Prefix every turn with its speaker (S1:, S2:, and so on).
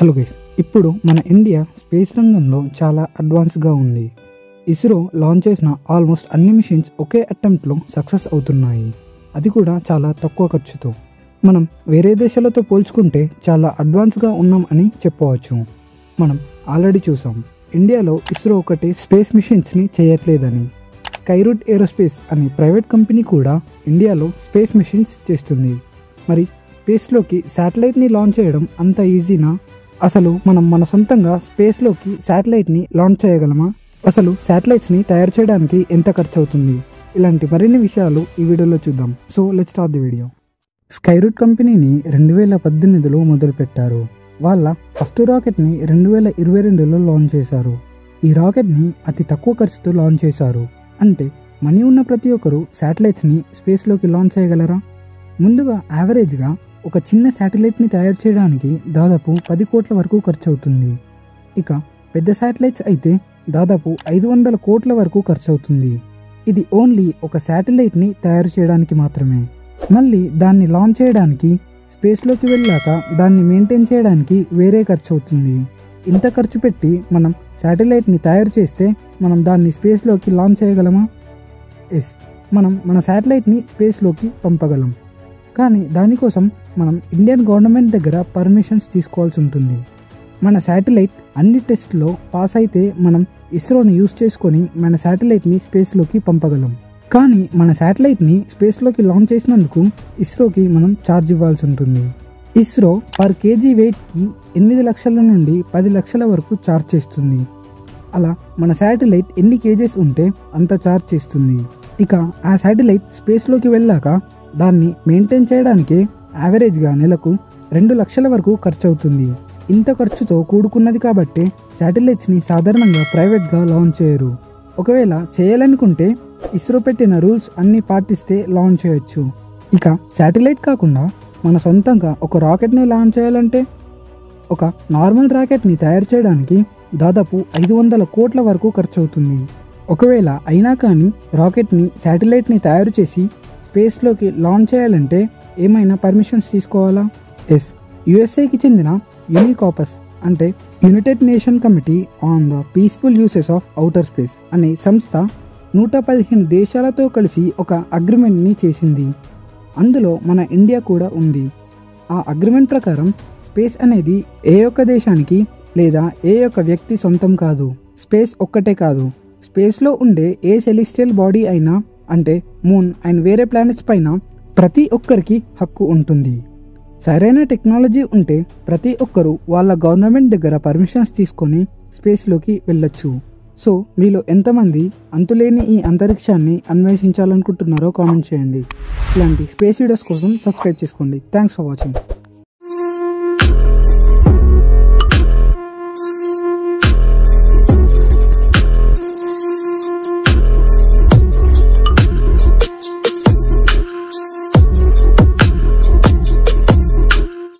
S1: Hello guys, ఇప్పుడు మన India space రంగంలో చాలా అడ్వాన్స్గా ఉంది. ఇస్రో లాంచ్ చేసిన ఆల్మోస్ట్ అన్ని మిషన్స్ ఒకే అటెంప్ట్లో సక్సెస్ అవుతున్నాయి. అది కూడా చాలా తక్కువ ఖర్చుతో. మనం వేరే దేశాలతో పోల్చుకుంటే చాలా అడ్వాన్స్గా ఉన్నాం అని చెప్పవచ్చు. మనం ఆల్రెడీ చూసాం, ఇండియాలో ఇస్రో ఒకటి స్పేస్ మిషన్స్ని చేయట్లేదని. స్కైరూట్ ఏరోస్పేస్ అనే ప్రైవేట్ కంపెనీ కూడా ఇండియాలో స్పేస్ మిషన్స్ చేస్తుంది. మరి స్పేస్లోకి శాటిలైట్ని లాంచ్ చేయడం అంత ఈజీనా? అసలు మనం మన సొంతంగా స్పేస్లోకి శాటిలైట్ని లాంచ్ చేయగలమా? అసలు శాటిలైట్స్ని తయారు చేయడానికి ఎంత ఖర్చు అవుతుంది? ఇలాంటి మరిన్ని విషయాలు ఈ వీడియోలో చూద్దాం. So let's start the video. Skyroot కంపెనీని 2018లో మొదలుపెట్టారు. వాళ్ళ ఫస్ట్ రాకెట్ని 2022లో లాంచ్ చేశారు. ఈ రాకెట్ని అతి తక్కువ ఖర్చుతో లాంచ్ చేశారు. అంటే మనీ ఉన్న ప్రతి ఒక్కరు శాటిలైట్స్ని స్పేస్లోకి లాంచ్ చేయగలరా? ముందుగా యావరేజ్గా ఒక చిన్న శాటిలైట్ని తయారు చేయడానికి దాదాపు 10 కోట్ల వరకు ఖర్చు అవుతుంది. ఇక పెద్ద శాటిలైట్స్ అయితే దాదాపు 500 కోట్ల వరకు ఖర్చు అవుతుంది. ఇది ఓన్లీ ఒక శాటిలైట్ని తయారు చేయడానికి మాత్రమే. మళ్ళీ దాన్ని లాంచ్ చేయడానికి, స్పేస్లోకి వెళ్ళాక దాన్ని మెయింటైన్ చేయడానికి వేరే ఖర్చు అవుతుంది. ఇంత ఖర్చు పెట్టి మనం శాటిలైట్ని తయారు చేస్తే మనం దాన్ని స్పేస్లోకి లాంచ్ చేయగలమా? ఎస్, మనం మన శాటిలైట్ని స్పేస్లోకి పంపగలం. కానీ దానికోసం మనం ఇండియన్ గవర్నమెంట్ దగ్గర పర్మిషన్స్ తీసుకోవాల్సి ఉంటుంది. మన శాటిలైట్ అన్ని టెస్ట్లో పాస్ అయితే మనం ఇస్రోని యూజ్ చేసుకొని మన శాటిలైట్ని స్పేస్లోకి పంపగలం. కానీ మన శాటిలైట్ని స్పేస్లోకి లాంచ్ చేసినందుకు ఇస్రోకి మనం ఛార్జ్ ఇవ్వాల్సి ఉంటుంది. ఇస్రో పర్ కేజీ వెయిట్కి 8 లక్షల నుండి 10 లక్షల వరకు ఛార్జ్ చేస్తుంది. అలా మన శాటిలైట్ ఎన్ని కేజెస్ ఉంటే అంత ఛార్జ్ చేస్తుంది. ఇక ఆ శాటిలైట్ స్పేస్లోకి వెళ్ళాక దాన్ని మెయింటైన్ చేయడానికి యావరేజ్గా నెలకు 2 లక్షల వరకు ఖర్చు అవుతుంది. ఇంత ఖర్చుతో కూడుకున్నది కాబట్టి శాటిలైట్స్ని సాధారణంగా ప్రైవేట్గా లాంచ్ చేయరు. ఒకవేళ చేయాలనుకుంటే ఇస్రో పెట్టిన రూల్స్ అన్నీ పాటిస్తే లాంచ్ చేయొచ్చు. ఇక శాటిలైట్ కాకుండా మన సొంతంగా ఒక రాకెట్ని లాంచ్ చేయాలంటే ఒక నార్మల్ రాకెట్ని తయారు చేయడానికి దాదాపు 500 కోట్ల వరకు ఖర్చు అవుతుంది. ఒకవేళ అయినా కానీ రాకెట్ని శాటిలైట్ని తయారు చేసి స్పేస్లోకి లాంచ్ చేయాలంటే ఏమైనా పర్మిషన్స్ తీసుకోవాలా? ఎస్, యుఎస్ఏకి చెందిన యూనికాపస్ అంటే United nation committee on the peaceful uses of outer space అనే సంస్థ 115 దేశాలతో కలిసి ఒక అగ్రిమెంట్ని చేసింది. అందులో మన ఇండియా కూడా ఉంది. ఆ అగ్రిమెంట్ ప్రకారం స్పేస్ అనేది ఏ ఒక్క దేశానికి లేదా ఏ ఒక్క వ్యక్తి సొంతం కాదు. స్పేస్ ఒక్కటే కాదు, స్పేస్లో ఉండే ఏ సెలెస్టియల్ బాడీ అయినా, అంటే మూన్ అండ్ వేరే ప్లానెట్స్ పైన ప్రతి ఒక్కరికి హక్కు ఉంటుంది. సరైన టెక్నాలజీ ఉంటే ప్రతి ఒక్కరు వాళ్ళ గవర్నమెంట్ దగ్గర పర్మిషన్స్ తీసుకొని స్పేస్లోకి వెళ్ళొచ్చు. సో మీలో ఎంతమంది అంతులేని ఈ అంతరిక్షాన్ని అన్వేషించాలనుకుంటున్నారో కామెంట్ చేయండి. ఇలాంటి స్పేస్ వీడియోస్ కోసం సబ్స్క్రైబ్ చేసుకోండి. Thanks for watching.